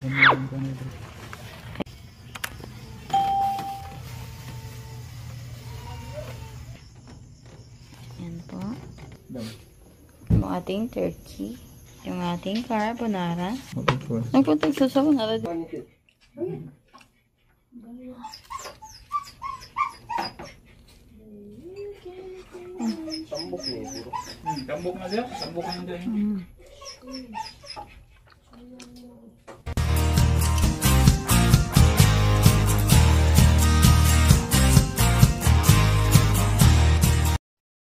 Yan po. Yung ating turkey. Yung ating carbonara. Nagpuntag sa carbonara. Tambok niya puro. Tambok na siya. Tambok na siya.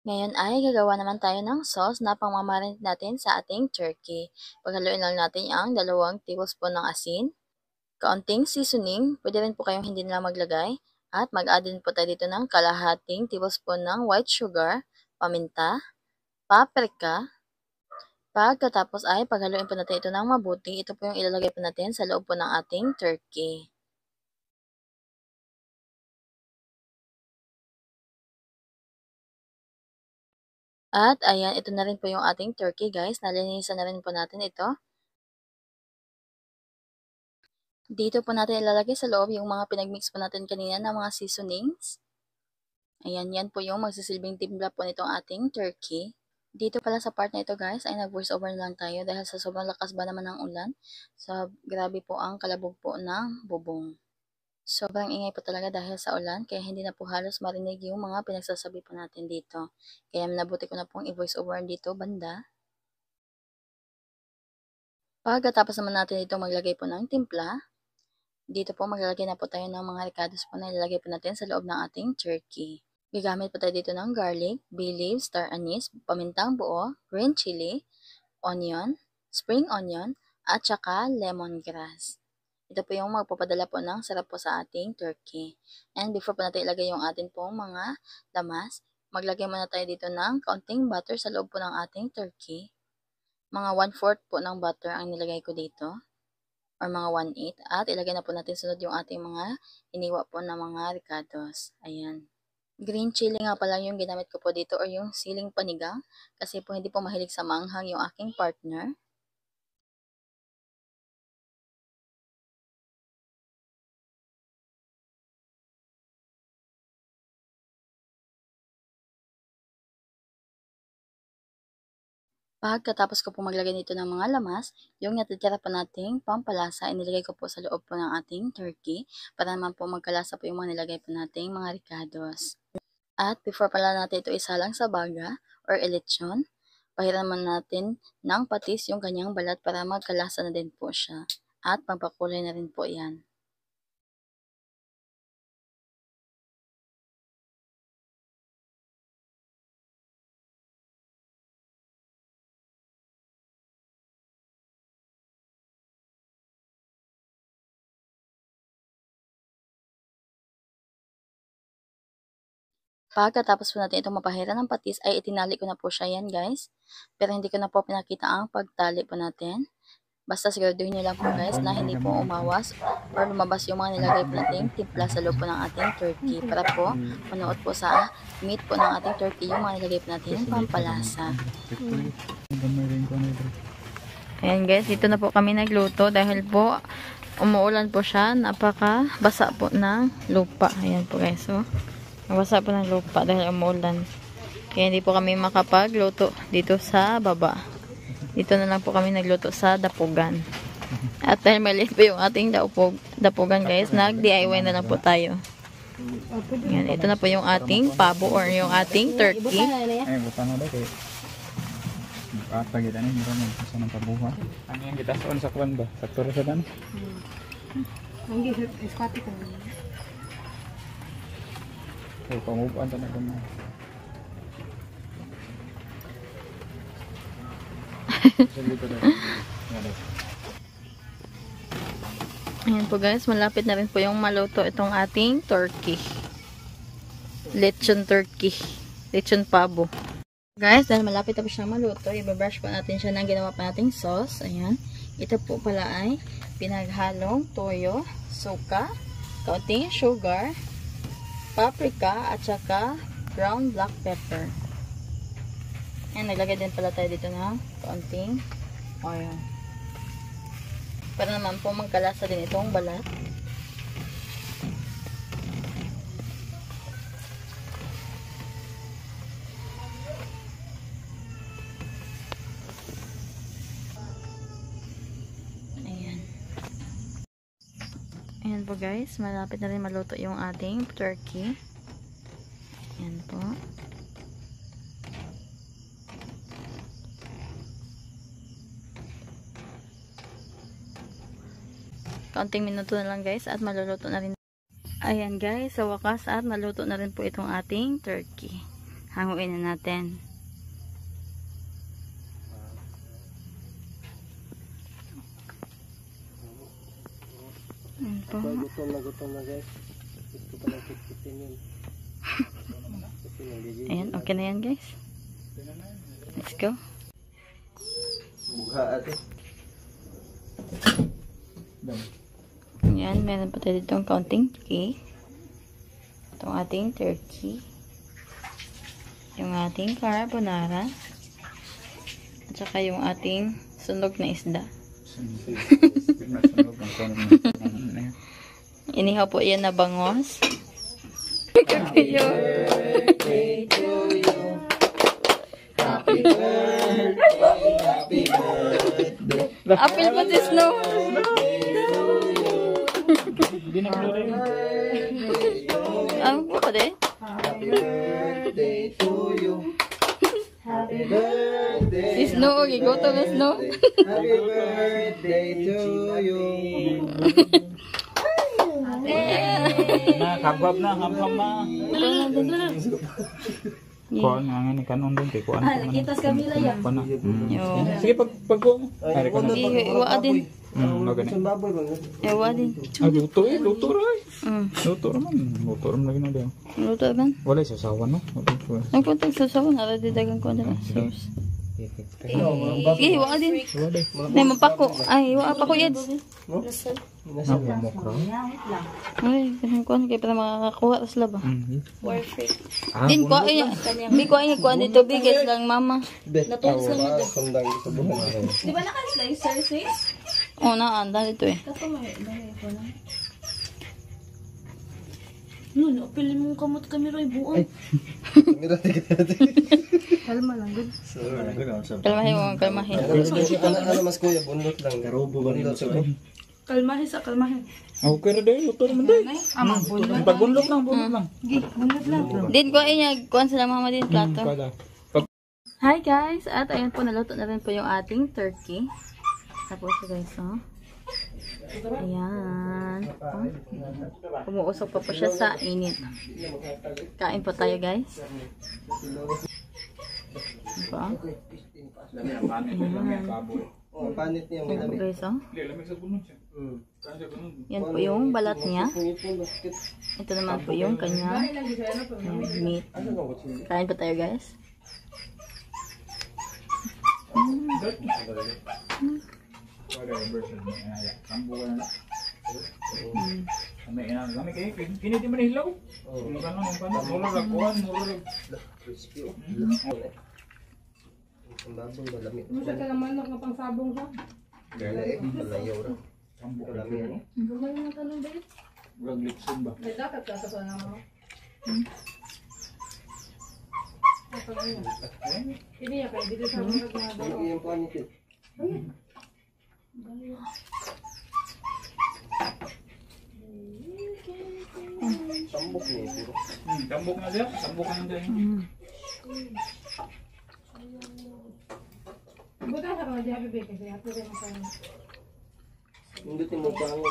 Ngayon ay gagawa naman tayo ng sauce na pangmamarinate natin sa ating turkey. Paghaluin lang natin ang 2 tablespoon ng asin, kaunting seasoning, pwede rin po kayong hindi na maglagay, at mag-add din po tayo dito ng kalahating tablespoon ng white sugar, paminta, paprika. Pagkatapos ay paghaluin po natin ito ng mabuti, ito po yung ilalagay po natin sa loob po ng ating turkey. At ayan, ito na rin po yung ating turkey guys. Nalinisan na rin po natin ito. Dito po natin ilalagay sa loob yung mga pinagmix po natin kanina na mga seasonings. Ayan, yan po yung magsisilbing timpla po nitong ating turkey. Dito pala sa part na ito guys ay nag-voice over lang tayo dahil sa sobrang lakas ba naman ng ulan. So, grabe po ang kalabog po ng bubong. Sobrang ingay po talaga dahil sa ulan, kaya hindi na po halos marinig yung mga pinagsasabi po natin dito. Kaya nabuti ko na pong i-voice over dito banda. Pagkatapos naman natin dito maglagay po ng timpla, dito po maglalagay na po tayo ng mga ricados po na ilalagay po natin sa loob ng ating turkey. Gagamit po tayo dito ng garlic, bay leaves, star anise, pamintang buo, green chili, onion, spring onion, at saka lemongrass. Ito po yung magpapadala po ng sarap po sa ating turkey. And before po natin ilagay yung atin pong mga lamas, maglagay muna tayo dito ng kaunting butter sa loob po ng ating turkey. Mga 1/4 po ng butter ang nilagay ko dito. Or mga 1/8. At ilagay na po natin sunod yung ating mga iniwa po na mga ricados. Ayan. Green chili nga pala yung ginamit ko po dito or yung siling panigang. Kasi po hindi po mahilig sa manghang yung aking partner. Pagkatapos ko po maglagay nito ng mga lamas, yung natitira pa nating pampalasa, inilagay ko po sa loob po ng ating turkey para naman po magkalasa po yung mga nilagay po nating mga ricados. At before pala natin ito isalang sa baga or elechon, pahiraman natin ng patis yung kanyang balat para magkalasa na din po siya. At pampakulay na rin po yan. Pagkatapos po natin itong mapahira ng patis, ay itinali ko na po siya yan guys. Pero hindi ko na po pinakita ang pagtali po natin. Basta siguraduhin nyo lang po guys na hindi po umawas or lumabas yung mga nilagay po nating timpla sa loob po ng ating turkey. Para po manuot po sa meat po ng ating turkey yung mga nilagay po natin pampalasa. Ayan guys, dito na po kami nagluto dahil po umuulan po siya. Napaka basa po ng lupa. Ayan po guys, so nabasa po ng lupa dahil umuulan. Kaya hindi po kami makapagluto dito sa baba. Dito na lang po kami nagluto sa dapugan. At dahil maliit po yung ating dapugan guys, nag-DIY na lang po tayo. Yan, ito na po yung ating pabo or yung ating turkey. Ay, butang na daw kayo. Patagit ano, meron mo sa ng pabuha. Ano yung kita sa kwan ba? Sakto sa dan? Hindi, iskati ko. So, pangupuan ta na ko na. Ayan po guys, malapit na rin po yung maluto itong ating turkey. Lechon turkey. Lechon pabo. Guys, dahil malapit na po siya maluto, ibabrush po natin siya ng ginawa pa nating sauce. Ayan. Ito po pala ay pinaghalong toyo, suka, kaunting sugar, paprika, at saka ground black pepper. Ayan, naglagay din pala tayo dito ng kaunting oil. Para naman po magkalasa din itong balat. Ayan. Ayan po guys, malapit na rin maluto yung ating turkey. Ayan po. Kaunting minuto na lang guys at maluluto na rin. Ayan guys, sa wakas at naluto na rin po itong ating turkey. Hanguin na natin. Ayan po. Gutom na guys. Gusto pa lang kitkitin yun. Ayan, okay na yan guys. Let's go. Mukha ate. Ayan, meron pa tayo ditong kaunting cake. Itong ating turkey. Yung ating carbonara. At saka yung ating sunog na isda. Inihaw po yan na bangos. Happy birthday to you. Happy birthday. Happy birthday. Apple po this no. Hindi na kulay. Ang po pa din. Happy birthday to you. Happy birthday. Snow, gigoto na snow. Happy birthday to you. Na, kabab na, hamham na. Kuhaan nga nga ni kanon doon. Kuhaan ko man. Kitas kami lang yan. Kuhaan na. Yo. Sige, pagkuha mo. Ari ka na. Iwa din. Magani. Baboy bang? Iwa din. Ah, luto eh. Luto rin. Luto raman. Luto raman lagi na diyan. Luto ba? Wala sa sawa no. Nagpuntag sa sawan. Ara di dagang ko na sauce. Iwa din. Wala. Nay mapako. Ay, iwa pa ko yan. Namumukra. Ay, ganun ko kay para makakakuha sa laba. Ah, Din ko ay di ko ay kuan dito bigas lang mama. Natulog sa mga sundang sa buhay. Di ba naka-slicer sis? Oh, naanda dito eh. Kaso may ko na. Nun, apilin mong kamot kami rin buon. Mira tigit. Kalma lang, good. Kalmahin mo, kalmahin. Ano mas kuya bunot lang. Karubo ba nito sa Kalmahin sa kalmahin. Okay ra dai. Luto raman dai. Amang bunot. Pagbunlot lang, bunlot lang. Gi, bunot lang. Din ko ay kuan sila mama din plato. Kada. Hi guys, at ayun po naluto na rin po yung ating turkey. Tapos guys, oh. Ayan. Oh. Umuusok pa po siya sa init. Kain po tayo guys. Diba? Ayan. Oh, panit niya Ayan po guys, oh. Lamig sa bunot siya. Yan po yung balat niya. Ito naman po yung kanya meat. Kain po tayo guys. Kami kayo, kiniti man hilaw. Yung kanon, mula rakuan, mula crispy. Ang baboy malamit. Ano siya kalaman na pang sabong siya? Malayaw ra. Malamit. Gumay mo tanong ba yun? Murag lipsin ba? May dapat ka sa sana mo. Hindi ya kayo, dito sa mga ginagawa. Yung panit yun. Tambok niya puro. Tambok na siya, tambok na siya. Buta sa mga dihabi ba kasi ato rin ang kain. Hindi mo pa ano.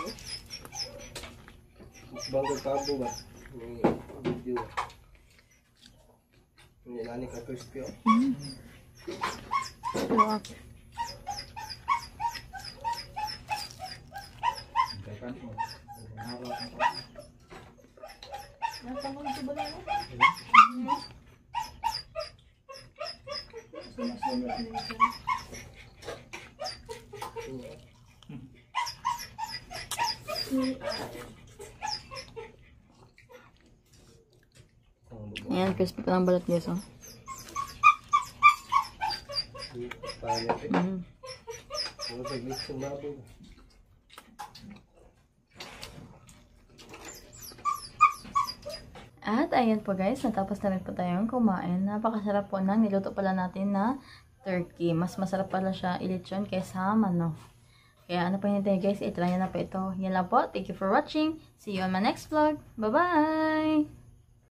Bangko kabo ba? May video. Hindi nani ka crispy. Natangon ko ba na? Ayan, crispy pa ng balat guys, oh. Panit. Ano sa glitch ng baboy? At ayan po guys, natapos na rin po tayong kumain. Napakasarap po ng niluto pala natin na turkey. Mas masarap pala siya ilitsyon kaysa manok. Kaya ano pa hinintay guys, itry nyo na po ito. Yan lang po. Thank you for watching. See you on my next vlog. Bye-bye!